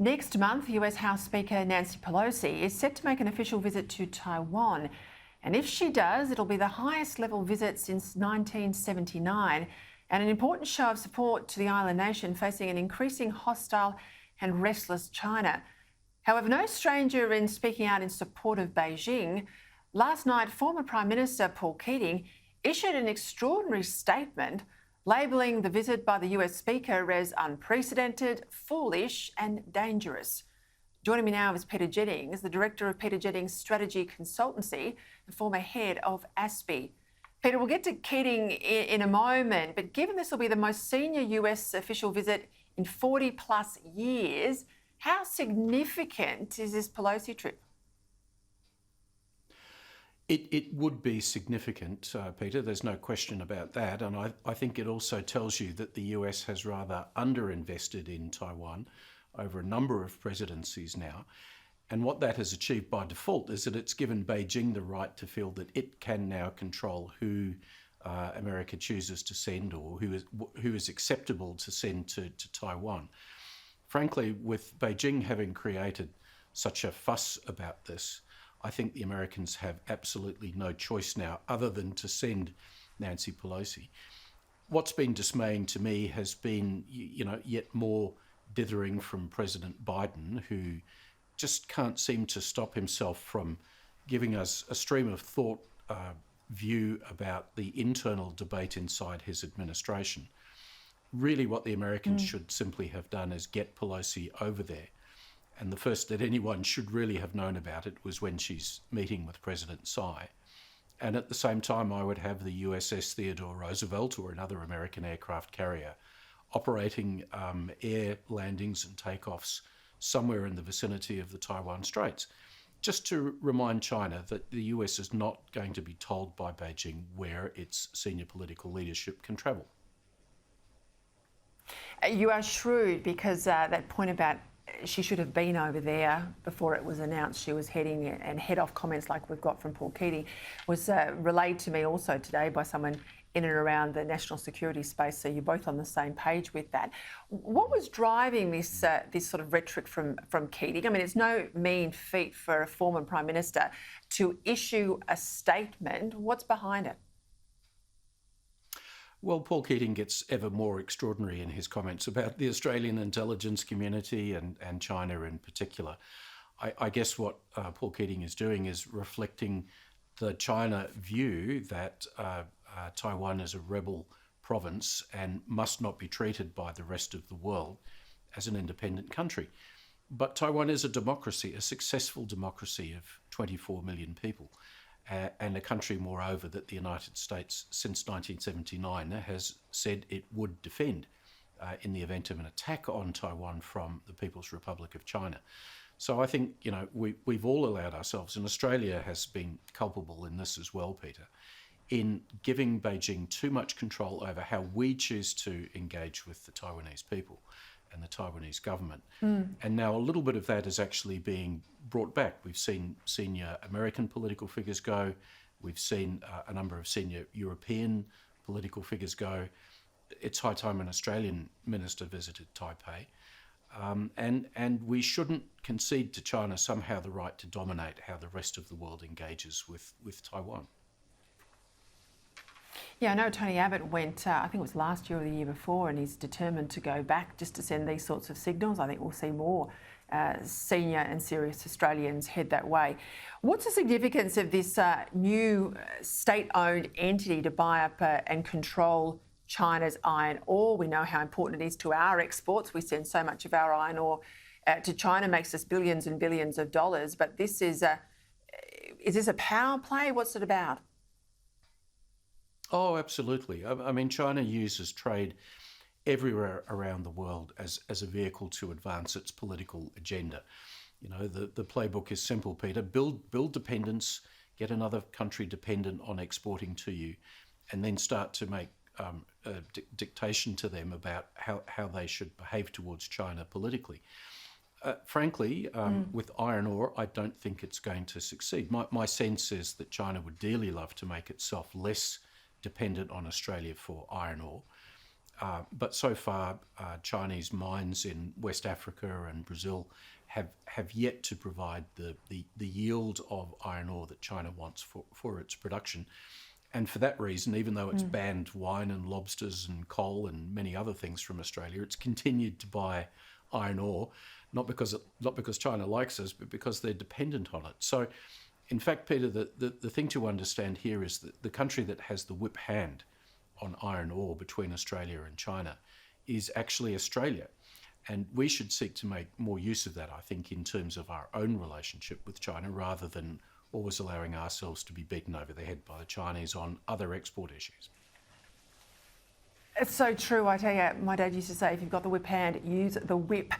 Next month, US House Speaker Nancy Pelosi is set to make an official visit to Taiwan. And if she does, it'll be the highest level visit since 1979 and an important show of support to the island nation facing an increasing hostile and restless China. However, no stranger in speaking out in support of Beijing. Last night, former Prime Minister Paul Keating issued an extraordinary statement labelling the visit by the US Speaker as unprecedented, foolish and dangerous. Joining me now is Peter Jennings, the Director of Peter Jennings Strategy Consultancy and former head of ASPI. Peter, we'll get to Keating in a moment, but given this will be the most senior US official visit in 40 plus years, how significant is this Pelosi trip? It would be significant, Peter, there's no question about that. And I think it also tells you that the US has rather underinvested in Taiwan over a number of presidencies now. And what that has achieved by default is that it's given Beijing the right to feel that it can now control who America chooses to send or who is acceptable to send to Taiwan. Frankly, with Beijing having created such a fuss about this, I think the Americans have absolutely no choice now other than to send Nancy Pelosi. What's been dismaying to me has been, yet more dithering from President Biden, who just can't seem to stop himself from giving us a stream of thought view about the internal debate inside his administration. Really what the Americans should simply have done is get Pelosi over there. And the first that anyone should really have known about it was when she's meeting with President Tsai. And at the same time, I would have the USS Theodore Roosevelt or another American aircraft carrier operating air landings and takeoffs somewhere in the vicinity of the Taiwan Straits, just to remind China that the US is not going to be told by Beijing where its senior political leadership can travel. You are shrewd because that point about she should have been over there before it was announced she was heading, and head off comments like we've got from Paul Keating was relayed to me also today by someone in and around the national security space, so you're both on the same page with that. What was driving this this sort of rhetoric from Keating? I mean, it's no mean feat for a former Prime Minister to issue a statement. What's behind it? Well, Paul Keating gets ever more extraordinary in his comments about the Australian intelligence community and China in particular. I guess what Paul Keating is doing is reflecting the China view that Taiwan is a rebel province and must not be treated by the rest of the world as an independent country. But Taiwan is a democracy, a successful democracy of 24 million people. And a country, moreover, that the United States, since 1979, has said it would defend in the event of an attack on Taiwan from the People's Republic of China. So I think, we've all allowed ourselves, and Australia has been culpable in this as well, Peter, in giving Beijing too much control over how we choose to engage with the Taiwanese people and the Taiwanese government. And now a little bit of that is actually being brought back. We've seen senior American political figures go. We've seen a number of senior European political figures go. It's high time an Australian minister visited Taipei. And we shouldn't concede to China somehow the right to dominate how the rest of the world engages with Taiwan. Yeah, I know Tony Abbott went, I think it was last year or the year before, and he's determined to go back just to send these sorts of signals. I think we'll see more senior and serious Australians head that way. What's the significance of this new state-owned entity to buy up and control China's iron ore? We know how important it is to our exports. We send so much of our iron ore to China, makes us billions and billions of dollars. But this is this a power play? What's it about? Oh, absolutely. I mean, China uses trade everywhere around the world as a vehicle to advance its political agenda. The playbook is simple, Peter. Build dependence, get another country dependent on exporting to you, and then start to make dictation to them about how they should behave towards China politically. Frankly, with iron ore, I don't think it's going to succeed. My sense is that China would dearly love to make itself less dependent on Australia for iron ore. But so far, Chinese mines in West Africa and Brazil have yet to provide the yield of iron ore that China wants for its production. And for that reason, even though it's banned wine and lobsters and coal and many other things from Australia, it's continued to buy iron ore, not because China likes us, but because they're dependent on it. So, in fact, Peter, the thing to understand here is that the country that has the whip hand on iron ore between Australia and China is actually Australia. And we should seek to make more use of that, I think, in terms of our own relationship with China, rather than always allowing ourselves to be beaten over the head by the Chinese on other export issues. It's so true. I tell you, my dad used to say, if you've got the whip hand, use the whip.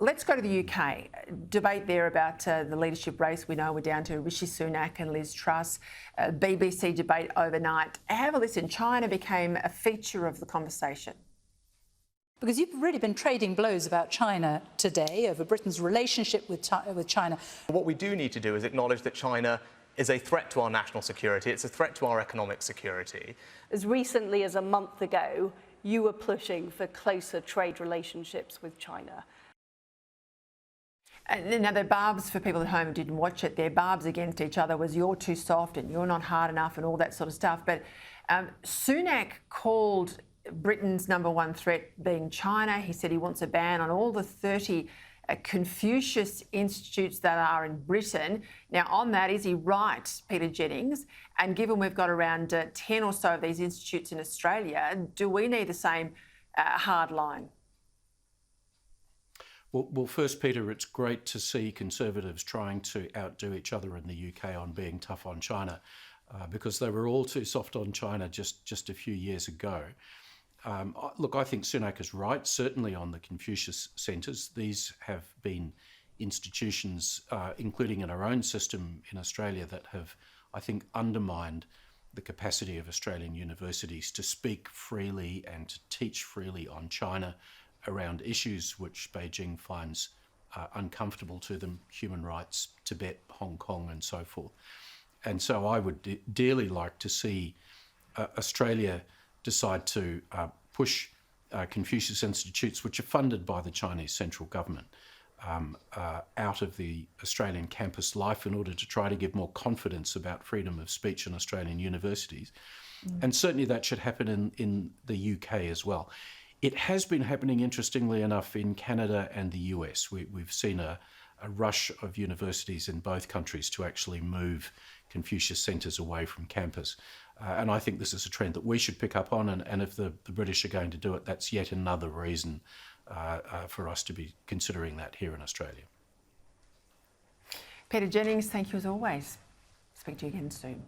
Let's go to the UK. Debate there about the leadership race. We know we're down to Rishi Sunak and Liz Truss. BBC debate overnight. Have a listen. China became a feature of the conversation. Because you've really been trading blows about China today over Britain's relationship with China. What we do need to do is acknowledge that China is a threat to our national security. It's a threat to our economic security. As recently as a month ago, you were pushing for closer trade relationships with China. Now, the barbs, for people at home who didn't watch it, their barbs against each other was you're too soft and you're not hard enough and all that sort of stuff. But Sunak called Britain's number one threat being China. He said he wants a ban on all the 30 Confucius institutes that are in Britain. Now, on that, is he right, Peter Jennings? And given we've got around 10 or so of these institutes in Australia, do we need the same hard line? Well, first, Peter, it's great to see Conservatives trying to outdo each other in the UK on being tough on China, because they were all too soft on China just a few years ago. Look, I think Sunak is right, certainly on the Confucius centres. These have been institutions, including in our own system in Australia, that have, I think, undermined the capacity of Australian universities to speak freely and to teach freely on China around issues which Beijing finds uncomfortable to them: human rights, Tibet, Hong Kong, and so forth. And so I would dearly like to see Australia decide to push Confucius institutes, which are funded by the Chinese central government, out of the Australian campus life in order to try to give more confidence about freedom of speech in Australian universities. And certainly that should happen in the UK as well. It has been happening, interestingly enough, in Canada and the US. We've seen a rush of universities in both countries to actually move Confucius centres away from campus. And I think this is a trend that we should pick up on. And if the British are going to do it, that's yet another reason for us to be considering that here in Australia. Peter Jennings, thank you as always. Speak to you again soon.